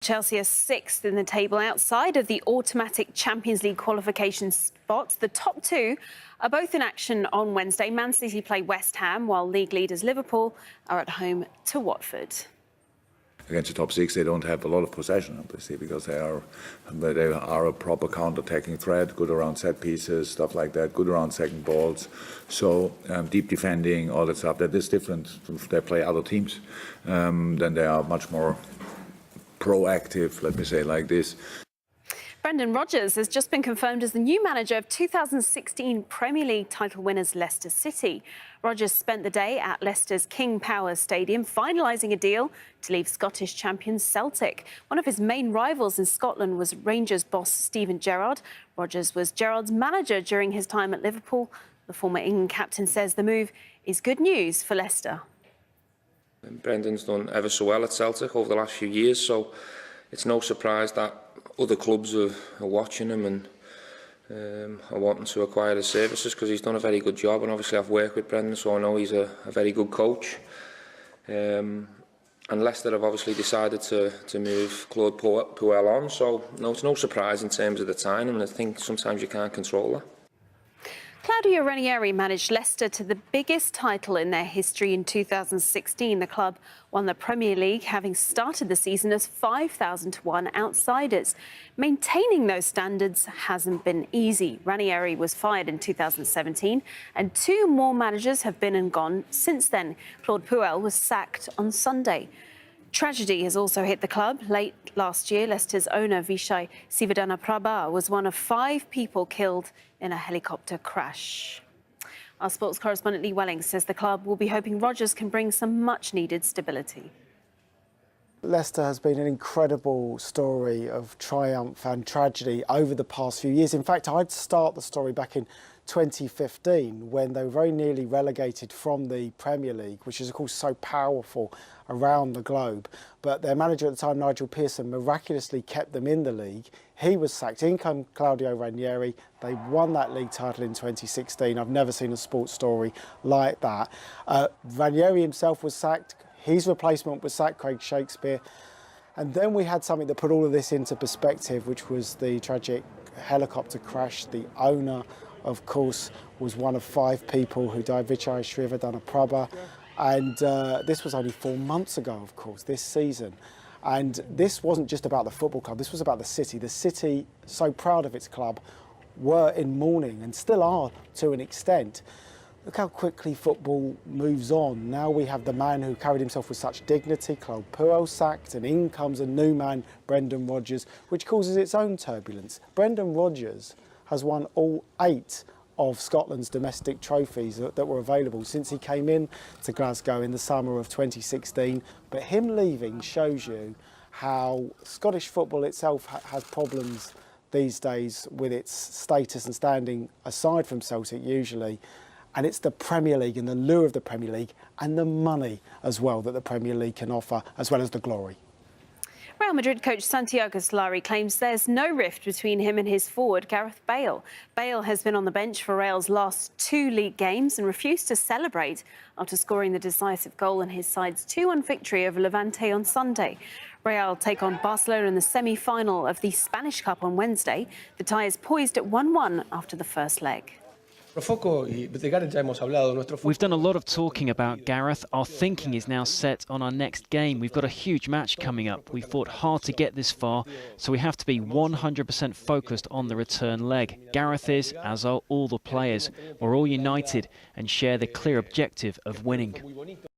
Chelsea are sixth in the table outside of the automatic Champions League qualification spots. The top two are both in action on Wednesday. Man City play West Ham, while league leaders Liverpool are at home to Watford. Against the top six, they don't have a lot of possession, obviously, because they are a proper counter-attacking threat, good around set pieces, stuff like that, good around second balls. So deep defending, all that stuff. That is different. They play other teams, then they are much more proactive, let me say like this. Brendan Rodgers has just been confirmed as the new manager of 2016 Premier League title winners Leicester City. Rodgers spent the day at Leicester's King Power Stadium finalising a deal to leave Scottish champions Celtic. One of his main rivals in Scotland was Rangers boss Steven Gerrard. Rodgers was Gerrard's manager during his time at Liverpool. The former England captain says the move is good news for Leicester. Brendan's done ever so well at Celtic over the last few years, so it's no surprise that other clubs are watching him and are wanting to acquire his services, because he's done a very good job, and obviously I've worked with Brendan, so I know he's a very good coach. And Leicester have obviously decided to move Claude Puel on, so no, it's no surprise in terms of the timing, and I think sometimes you can't control that. Claudio Ranieri managed Leicester to the biggest title in their history in 2016. The club won the Premier League, having started the season as 5,000 to 1 outsiders. Maintaining those standards hasn't been easy. Ranieri was fired in 2017, and two more managers have been and gone since then. Claude Puel was sacked on Sunday. Tragedy has also hit the club. Late last year, Leicester's owner, Vijay Sivadana was one of 5 people killed in a helicopter crash. Our sports correspondent Lee Welling says the club will be hoping Rodgers can bring some much-needed stability. Leicester has been an incredible story of triumph and tragedy over the past few years. In fact, I'd start the story back in 2015 when they were very nearly relegated from the Premier League, which is of course so powerful around the globe. But their manager at the time, Nigel Pearson, miraculously kept them in the league. He was sacked. In came Claudio Ranieri. They won that league title in 2016. I've never seen a sports story like that. Ranieri himself was sacked. His replacement was sacked, Craig Shakespeare. And then we had something that put all of this into perspective, which was the tragic helicopter crash. The owner, of course, was one of 5 people who died, Vijay Srivadhanaprabha. And this was only 4 months ago, of course, this season. And this wasn't just about the football club, this was about the city. The city, so proud of its club, were in mourning and still are to an extent. Look how quickly football moves on. Now we have the man who carried himself with such dignity, Claude Puel, sacked, and in comes a new man, Brendan Rodgers, which causes its own turbulence. Brendan Rodgers has won all 8 of Scotland's domestic trophies that were available since he came in to Glasgow in the summer of 2016. But him leaving shows you how Scottish football itself has problems these days with its status and standing aside from Celtic usually. And it's the Premier League and the lure of the Premier League and the money as well that the Premier League can offer, as well as the glory. Real Madrid coach Santiago Solari claims there's no rift between him and his forward, Gareth Bale. Bale has been on the bench for Real's last 2 league games and refused to celebrate after scoring the decisive goal in his side's 2-1 victory over Levante on Sunday. Real take on Barcelona in the semi-final of the Spanish Cup on Wednesday. The tie is poised at 1-1 after the first leg. We've done a lot of talking about Gareth. Our thinking is now set on our next game. We've got a huge match coming up. We fought hard to get this far, so we have to be 100% focused on the return leg. Gareth is, as are all the players. We're all united and share the clear objective of winning.